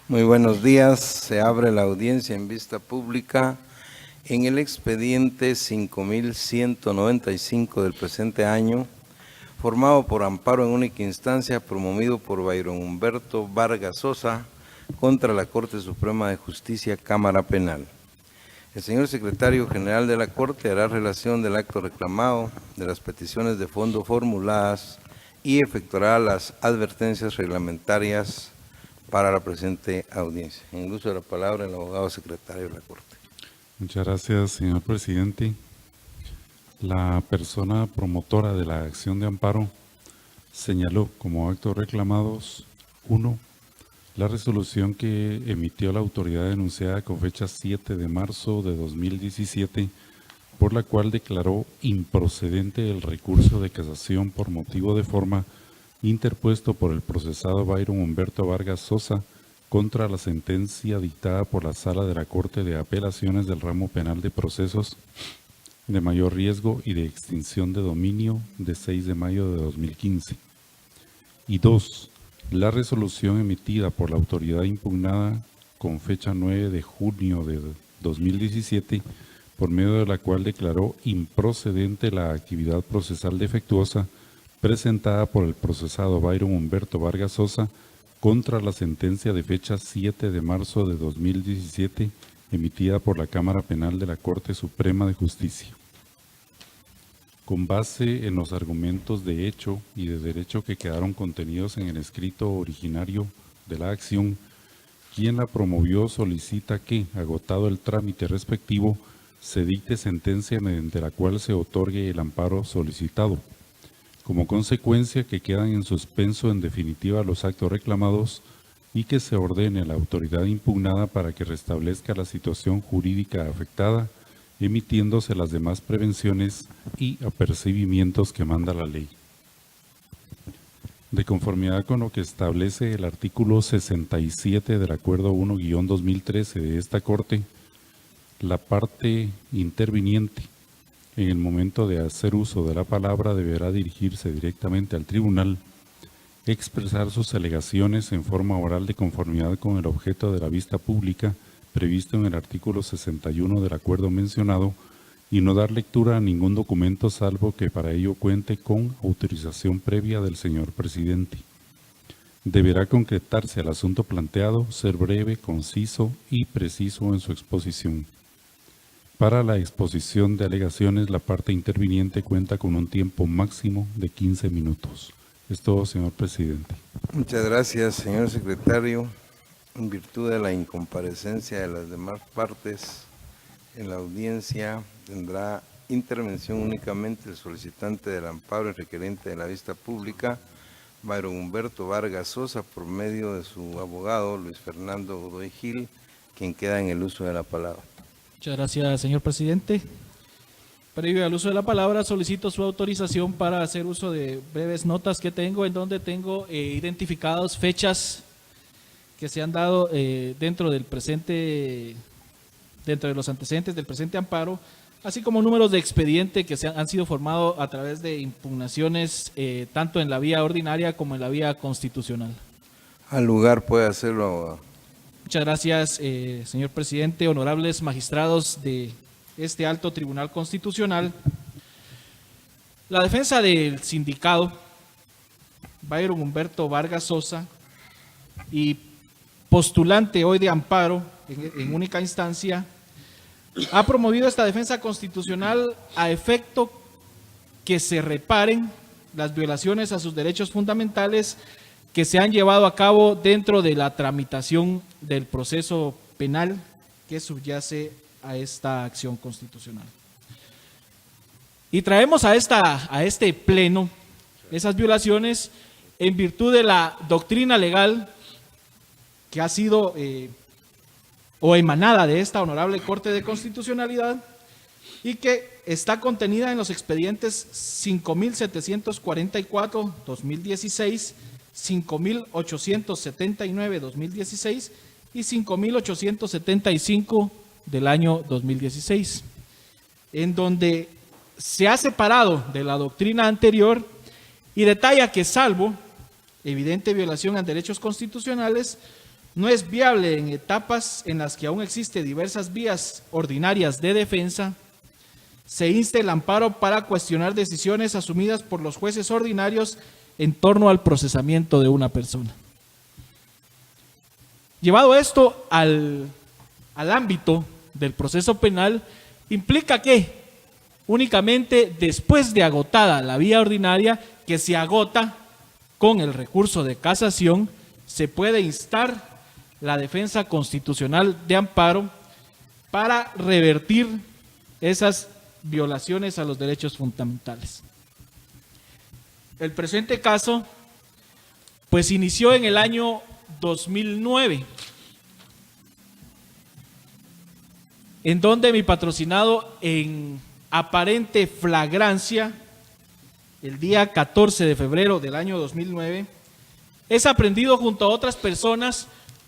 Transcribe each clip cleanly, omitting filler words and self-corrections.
Muy buenos días. Se abre la audiencia en vista pública en el expediente 5195 del presente año, formado por amparo en única instancia promovido por Byron Humberto Vargas Sosa contra la Corte Suprema de Justicia, Cámara Penal. El señor secretario general de la Corte hará relación del acto reclamado, de las peticiones de fondo formuladas y efectuará las advertencias reglamentarias para la presente audiencia. En el uso de la palabra, el abogado secretario de la Corte. Muchas gracias, señor presidente. La persona promotora de la acción de amparo señaló como actos reclamados: 1. La resolución que emitió la autoridad denunciada con fecha 7 de marzo de 2017, por la cual declaró improcedente el recurso de casación por motivo de forma interpuesto por el procesado Byron Humberto Vargas Sosa contra la sentencia dictada por la Sala de la Corte de Apelaciones del Ramo Penal de Procesos de Mayor Riesgo y de Extinción de Dominio de 6 de mayo de 2015. Y 2. La resolución emitida por la autoridad impugnada con fecha 9 de junio de 2017, por medio de la cual declaró improcedente la actividad procesal defectuosa presentada por el procesado Byron Humberto Vargas Sosa contra la sentencia de fecha 7 de marzo de 2017 emitida por la Cámara Penal de la Corte Suprema de Justicia. Con base en los argumentos de hecho y de derecho que quedaron contenidos en el escrito originario de la acción, quien la promovió solicita que, agotado el trámite respectivo, se dicte sentencia mediante la cual se otorgue el amparo solicitado. Como consecuencia, que quedan en suspenso en definitiva los actos reclamados y que se ordene a la autoridad impugnada para que restablezca la situación jurídica afectada, emitiéndose las demás prevenciones y apercibimientos que manda la ley. De conformidad con lo que establece el artículo 67 del Acuerdo 1-2013 de esta Corte, la parte interviniente, en el momento de hacer uso de la palabra, deberá dirigirse directamente al tribunal, expresar sus alegaciones en forma oral de conformidad con el objeto de la vista pública previsto en el artículo 61 del acuerdo mencionado y no dar lectura a ningún documento salvo que para ello cuente con autorización previa del señor presidente. Deberá concretarse el asunto planteado, ser breve, conciso y preciso en su exposición. Para la exposición de alegaciones, la parte interviniente cuenta con un tiempo máximo de 15 minutos. Es todo, señor presidente. Muchas gracias, señor secretario. En virtud de la incomparecencia de las demás partes en la audiencia, tendrá intervención únicamente el solicitante del amparo y requerente de la vista pública, Byron Humberto Vargas Sosa, por medio de su abogado Luis Fernando Godoy Gil, quien queda en el uso de la palabra. Muchas gracias, señor presidente. Previo al uso de la palabra, solicito su autorización para hacer uso de breves notas que tengo, en donde tengo identificadas fechas que se han dado dentro del presente, dentro de los antecedentes del presente amparo, así como números de expediente que han sido formados a través de impugnaciones tanto en la vía ordinaria como en la vía constitucional. Al lugar puede hacerlo, abogado. Muchas gracias, señor presidente, honorables magistrados de este alto tribunal constitucional. La defensa del sindicado Byron Humberto Vargas Sosa y postulante hoy de amparo en única instancia ha promovido esta defensa constitucional a efecto que se reparen las violaciones a sus derechos fundamentales que se han llevado a cabo dentro de la tramitación del proceso penal que subyace a esta acción constitucional. Y traemos a este pleno esas violaciones en virtud de la doctrina legal que ha sido o emanada de esta honorable Corte de Constitucionalidad y que está contenida en los expedientes 5.744-2016, 5.879-2016 y 5.875 del año 2016, en donde se ha separado de la doctrina anterior y detalla que, salvo evidente violación a derechos constitucionales, no es viable en etapas en las que aún existen diversas vías ordinarias de defensa, se insta el amparo para cuestionar decisiones asumidas por los jueces ordinarios en torno al procesamiento de una persona. Llevado esto al ámbito del proceso penal, implica que únicamente después de agotada la vía ordinaria, que se agota con el recurso de casación, se puede instar la defensa constitucional de amparo para revertir esas violaciones a los derechos fundamentales. El presente caso, pues, inició en el año 2009, en donde mi patrocinado, en aparente flagrancia, el día 14 de febrero del año 2009, es aprehendido junto a otras personas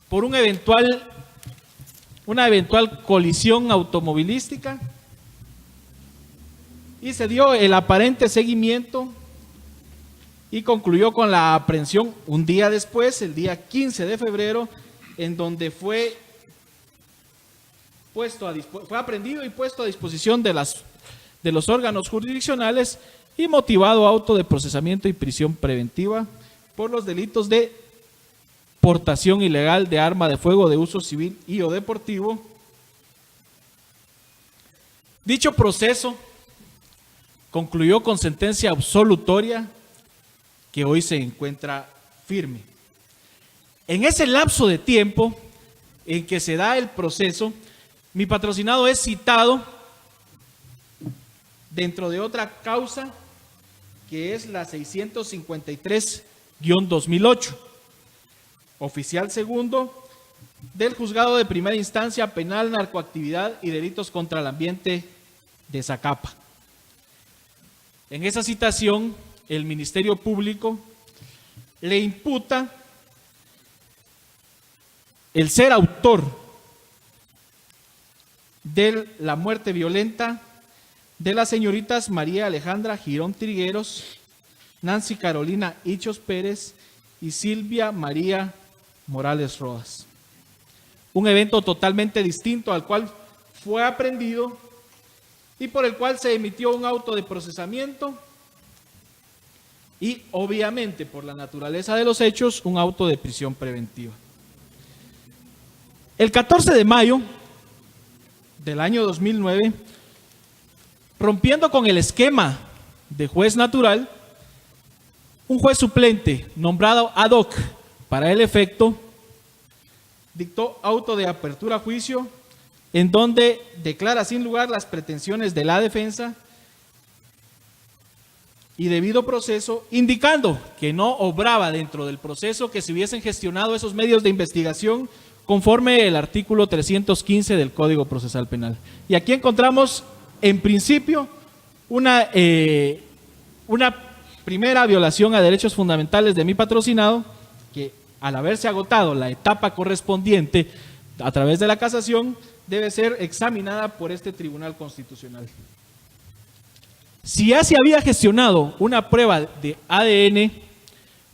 por una eventual colisión automovilística, y se dio el aparente seguimiento y concluyó con la aprehensión un día después, el día 15 de febrero, en donde fue aprehendido y puesto a disposición de los órganos jurisdiccionales y motivado auto de procesamiento y prisión preventiva por los delitos de portación ilegal de arma de fuego de uso civil y o deportivo. Dicho proceso concluyó con sentencia absolutoria que hoy se encuentra firme. En ese lapso de tiempo en que se da el proceso, mi patrocinado es citado dentro de otra causa que es la 653-2008, oficial segundo del Juzgado de Primera Instancia Penal, Narcoactividad y Delitos contra el Ambiente de Zacapa. En esa citación, el Ministerio Público le imputa el ser autor de la muerte violenta de las señoritas María Alejandra Girón Trigueros, Nancy Carolina Hichos Pérez y Silvia María Morales Rodas. Un evento totalmente distinto al cual fue aprehendido y por el cual se emitió un auto de procesamiento y, obviamente, por la naturaleza de los hechos, un auto de prisión preventiva. El 14 de mayo del año 2009, rompiendo con el esquema de juez natural, un juez suplente nombrado ad hoc para el efecto dictó auto de apertura a juicio en donde declara sin lugar las pretensiones de la defensa y debido proceso, indicando que no obraba dentro del proceso que se hubiesen gestionado esos medios de investigación conforme el artículo 315 del Código Procesal Penal. Y aquí encontramos, en principio, una primera violación a derechos fundamentales de mi patrocinado, que al haberse agotado la etapa correspondiente a través de la casación, debe ser examinada por este Tribunal Constitucional. Si ya se había gestionado una prueba de ADN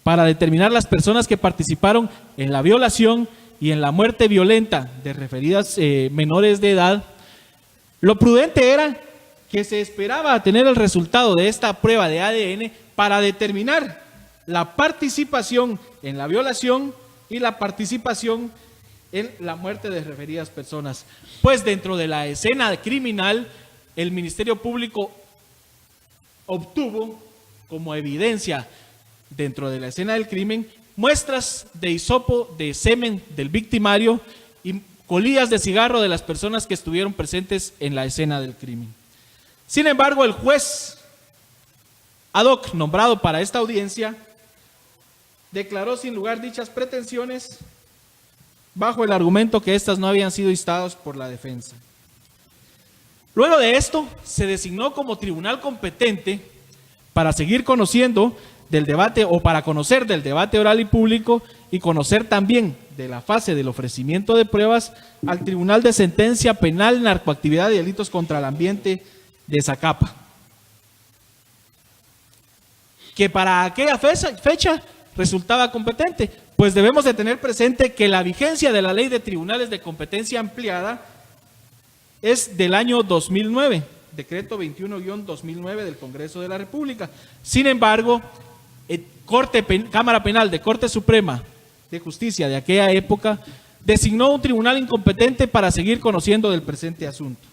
para determinar las personas que participaron en la violación y en la muerte violenta de referidas menores de edad, lo prudente era que se esperaba tener el resultado de esta prueba de ADN para determinar la participación en la violación y la participación en la muerte de referidas personas. Pues dentro de la escena criminal, el Ministerio Público obtuvo como evidencia dentro de la escena del crimen muestras de hisopo de semen del victimario y colillas de cigarro de las personas que estuvieron presentes en la escena del crimen. Sin embargo, el juez ad hoc nombrado para esta audiencia declaró sin lugar dichas pretensiones bajo el argumento que éstas no habían sido instadas por la defensa. Luego de esto, se designó como tribunal competente para seguir conociendo del debate o para conocer del debate oral y público y conocer también de la fase del ofrecimiento de pruebas al Tribunal de Sentencia Penal, Narcoactividad y Delitos contra el Ambiente de Zacapa, que para aquella fecha resultaba competente, pues debemos de tener presente que la vigencia de la Ley de Tribunales de Competencia Ampliada es del año 2009, decreto 21-2009 del Congreso de la República. Sin embargo, Cámara Penal de Corte Suprema de Justicia de aquella época designó un tribunal incompetente para seguir conociendo del presente asunto.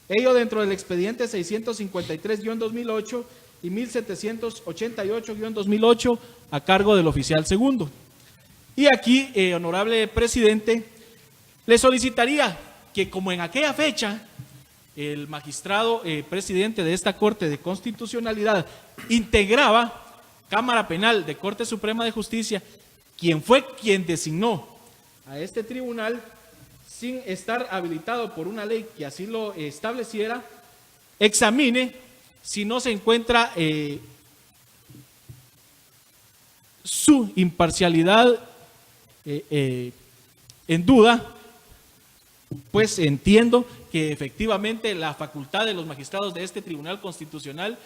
Ello dentro del expediente 653-2008 y 1788-2008 a cargo del oficial segundo. Y aquí, honorable presidente, le solicitaría que, como en aquella fecha el magistrado presidente de esta Corte de Constitucionalidad integraba Cámara Penal de Corte Suprema de Justicia, quien fue quien designó a este tribunal sin estar habilitado por una ley que así lo estableciera, examine si no se encuentra su imparcialidad en duda. Pues entiendo que efectivamente la facultad de los magistrados de este Tribunal Constitucional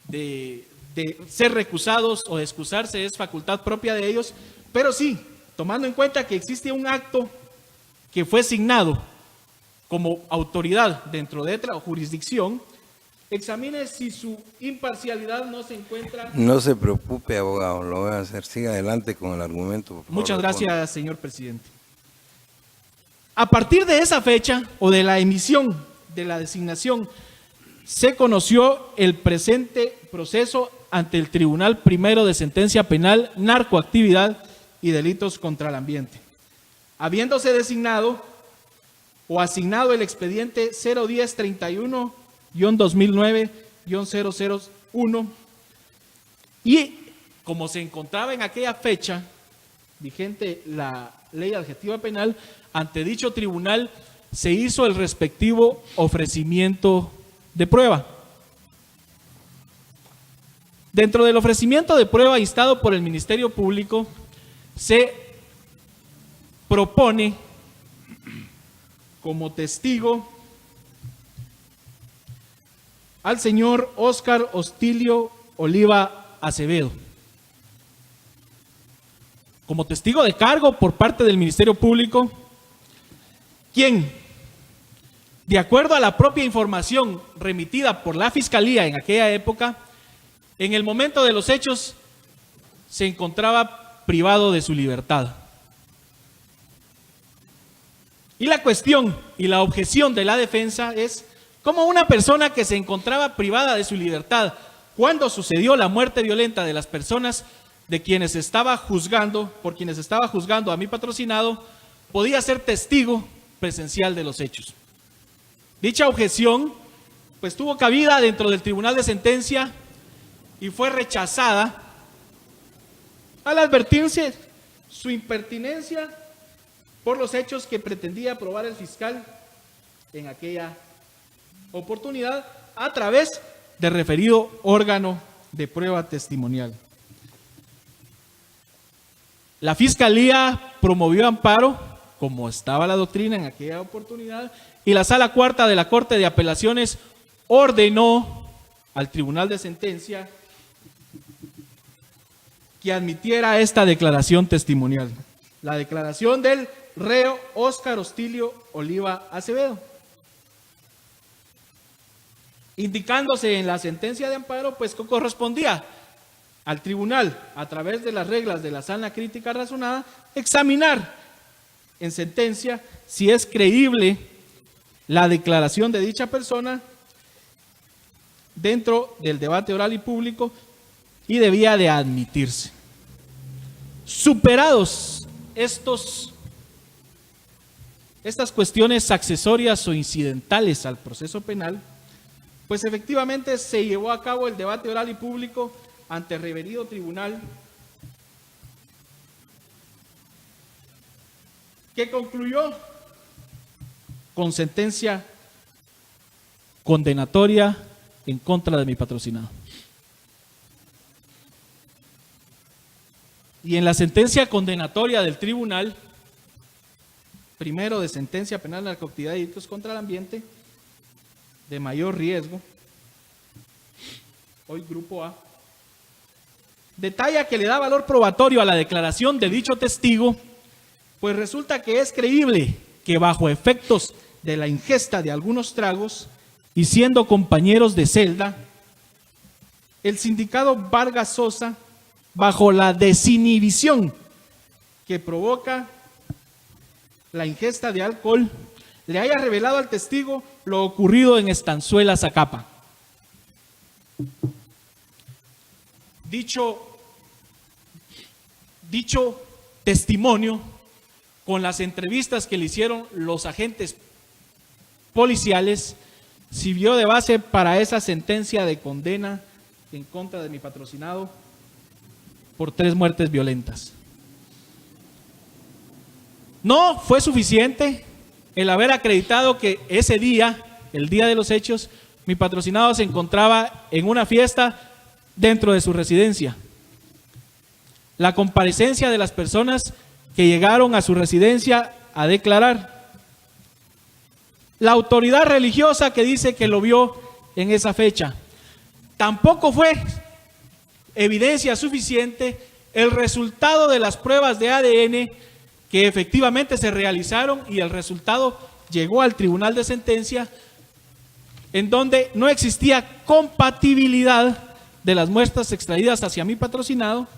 de ser recusados o de excusarse es facultad propia de ellos, pero sí, tomando en cuenta que existe un acto que fue asignado como autoridad dentro de otra jurisdicción, examine si su imparcialidad no se encuentra. No se preocupe, abogado, lo voy a hacer. Siga adelante con el argumento, por favor. Muchas gracias, señor presidente. A partir de esa fecha o de la emisión de la designación, se conoció el presente proceso ante el Tribunal Primero de Sentencia Penal, Narcoactividad y Delitos contra el Ambiente, habiéndose designado o asignado el expediente 01031-2009-001 y como se encontraba en aquella fecha vigente la ley adjetiva penal, ante dicho tribunal se hizo el respectivo ofrecimiento de prueba. Dentro del ofrecimiento de prueba instado por el Ministerio Público, se propone como testigo al señor Óscar Hostilio Oliva Acevedo, como testigo de cargo por parte del Ministerio Público, quien, de acuerdo a la propia información remitida por la Fiscalía en aquella época, en el momento de los hechos se encontraba privado de su libertad. Y la cuestión y la objeción de la defensa es cómo una persona que se encontraba privada de su libertad cuando sucedió la muerte violenta de las personas de quienes estaba juzgando, por quienes estaba juzgando a mi patrocinado, podía ser testigo presencial de los hechos. Dicha objeción pues tuvo cabida dentro del Tribunal de Sentencia y fue rechazada al advertirse su impertinencia por los hechos que pretendía probar el fiscal en aquella oportunidad a través de referido órgano de prueba testimonial. La Fiscalía promovió amparo, como estaba la doctrina en aquella oportunidad, y la Sala Cuarta de la Corte de Apelaciones ordenó al Tribunal de Sentencia que admitiera esta declaración testimonial, la declaración del reo Óscar Hostilio Oliva Acevedo, indicándose en la sentencia de amparo pues que correspondía al tribunal, a través de las reglas de la sana crítica razonada, examinar en sentencia si es creíble la declaración de dicha persona dentro del debate oral y público y debía de admitirse. Superados estas cuestiones accesorias o incidentales al proceso penal, pues efectivamente se llevó a cabo el debate oral y público ante el referido tribunal, que concluyó con sentencia condenatoria en contra de mi patrocinado. Y en la sentencia condenatoria del tribunal, primero de sentencia penal, narcoactividad y delitos contra el ambiente, de mayor riesgo, hoy grupo A, detalla que le da valor probatorio a la declaración de dicho testigo, pues resulta que es creíble que bajo efectos de la ingesta de algunos tragos y siendo compañeros de celda, el sindicado Vargas Sosa, bajo la desinhibición que provoca la ingesta de alcohol, le haya revelado al testigo lo ocurrido en Estanzuela, Zacapa. Dicho testimonio, con las entrevistas que le hicieron los agentes policiales, sirvió de base para esa sentencia de condena en contra de mi patrocinado por 3 muertes violentas. No fue suficiente el haber acreditado que ese día, el día de los hechos, mi patrocinado se encontraba en una fiesta dentro de su residencia. La comparecencia de las personas que llegaron a su residencia a declarar. La autoridad religiosa que dice que lo vio en esa fecha. Tampoco fue evidencia suficiente el resultado de las pruebas de ADN que efectivamente se realizaron y el resultado llegó al tribunal de sentencia, en donde no existía compatibilidad de las muestras extraídas hacia mi patrocinado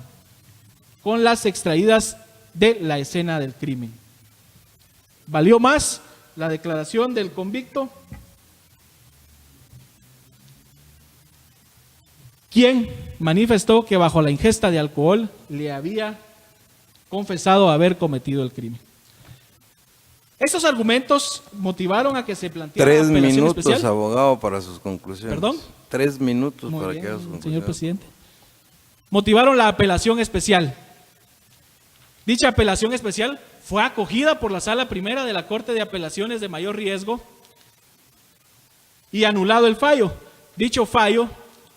con las extraídas de la escena del crimen. ¿Valió más la declaración del convicto? Quien manifestó que bajo la ingesta de alcohol le había confesado haber cometido el crimen. Estos argumentos motivaron a que se planteara 3 apelación minutos, especial. abogado, para sus conclusiones. ¿Perdón? 3 minutos Muy para bien, que haga sus conclusiones. señor presidente. Motivaron la apelación especial. Dicha apelación especial fue acogida por la Sala Primera de la Corte de Apelaciones de Mayor Riesgo y anulado el fallo.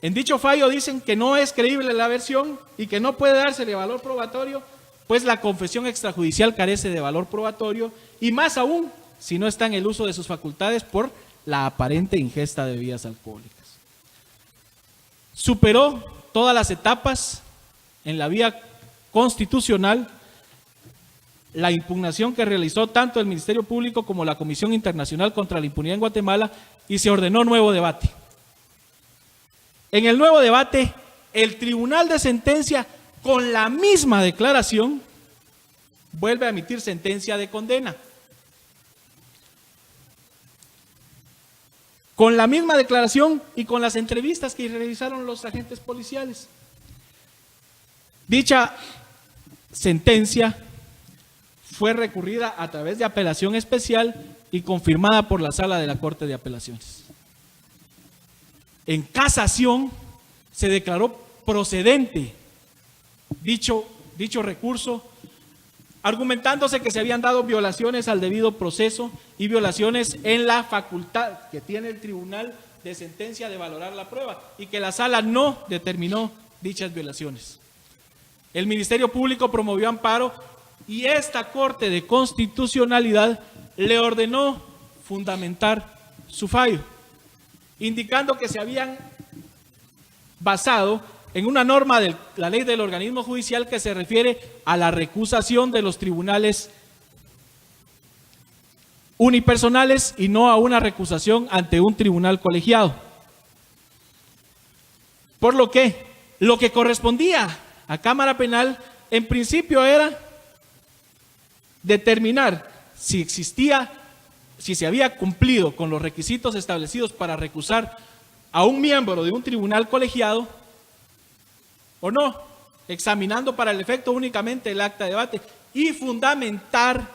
En dicho fallo dicen que no es creíble la versión y que no puede dársele valor probatorio, pues la confesión extrajudicial carece de valor probatorio y más aún si no está en el uso de sus facultades por la aparente ingesta de bebidas alcohólicas. Superó todas las etapas en la vía constitucional la impugnación que realizó tanto el Ministerio Público como la Comisión Internacional contra la Impunidad en Guatemala y se ordenó nuevo debate. En el nuevo debate, el Tribunal de Sentencia, con la misma declaración, vuelve a emitir sentencia de condena. Con la misma declaración y con las entrevistas que realizaron los agentes policiales. Dicha sentencia fue recurrida a través de apelación especial y confirmada por la Sala de la Corte de Apelaciones. En casación se declaró procedente dicho recurso, argumentándose que se habían dado violaciones al debido proceso y violaciones en la facultad que tiene el Tribunal de Sentencia de valorar la prueba y que la Sala no determinó dichas violaciones. El Ministerio Público promovió amparo y esta Corte de Constitucionalidad le ordenó fundamentar su fallo, indicando que se habían basado en una norma de la ley del organismo judicial que se refiere a la recusación de los tribunales unipersonales y no a una recusación ante un tribunal colegiado. Por lo que correspondía a Cámara Penal en principio era determinar si se había cumplido con los requisitos establecidos para recusar a un miembro de un tribunal colegiado o no, examinando para el efecto únicamente el acta de debate y fundamentar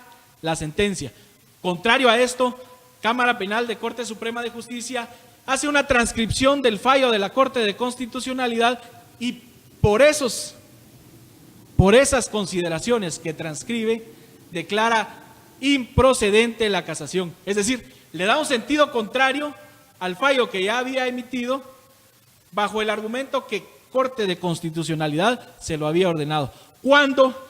la sentencia. Contrario a esto, Cámara Penal de Corte Suprema de Justicia hace una transcripción del fallo de la Corte de Constitucionalidad y por esas consideraciones que transcribe, declara improcedente la casación. Es decir, le da un sentido contrario al fallo que ya había emitido bajo el argumento que Corte de Constitucionalidad se lo había ordenado, cuando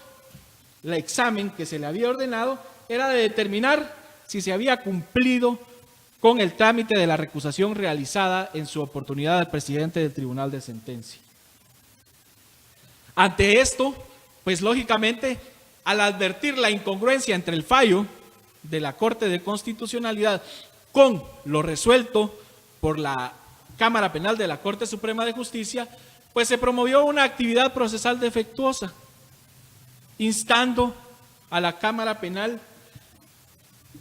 el examen que se le había ordenado era de determinar si se había cumplido con el trámite de la recusación realizada en su oportunidad al presidente del Tribunal de Sentencia. Ante esto, pues lógicamente, al advertir la incongruencia entre el fallo de la Corte de Constitucionalidad con lo resuelto por la Cámara Penal de la Corte Suprema de Justicia, pues se promovió una actividad procesal defectuosa, instando a la Cámara Penal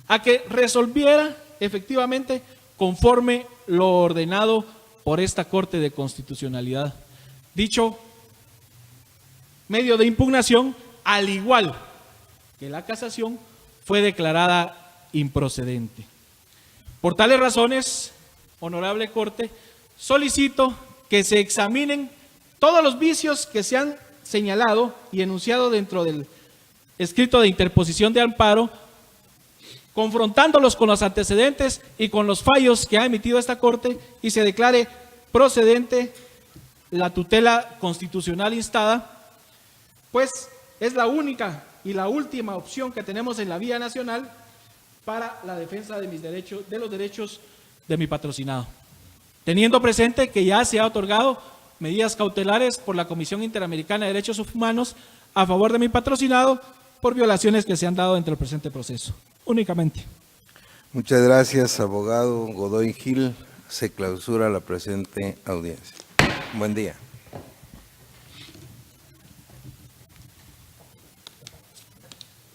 a que resolviera efectivamente conforme lo ordenado por esta Corte de Constitucionalidad. Dicho medio de impugnación, al igual que la casación, fue declarada improcedente. Por tales razones, honorable Corte, solicito que se examinen todos los vicios que se han señalado y enunciado dentro del escrito de interposición de amparo, confrontándolos con los antecedentes y con los fallos que ha emitido esta Corte, y se declare procedente la tutela constitucional instada, pues es la única y la última opción que tenemos en la vía nacional para la defensa de mis derechos, de los derechos de mi patrocinado. Teniendo presente que ya se ha otorgado medidas cautelares por la Comisión Interamericana de Derechos Humanos a favor de mi patrocinado por violaciones que se han dado dentro del presente proceso. Únicamente. Muchas gracias, abogado Godoy Gil. Se clausura la presente audiencia. Buen día.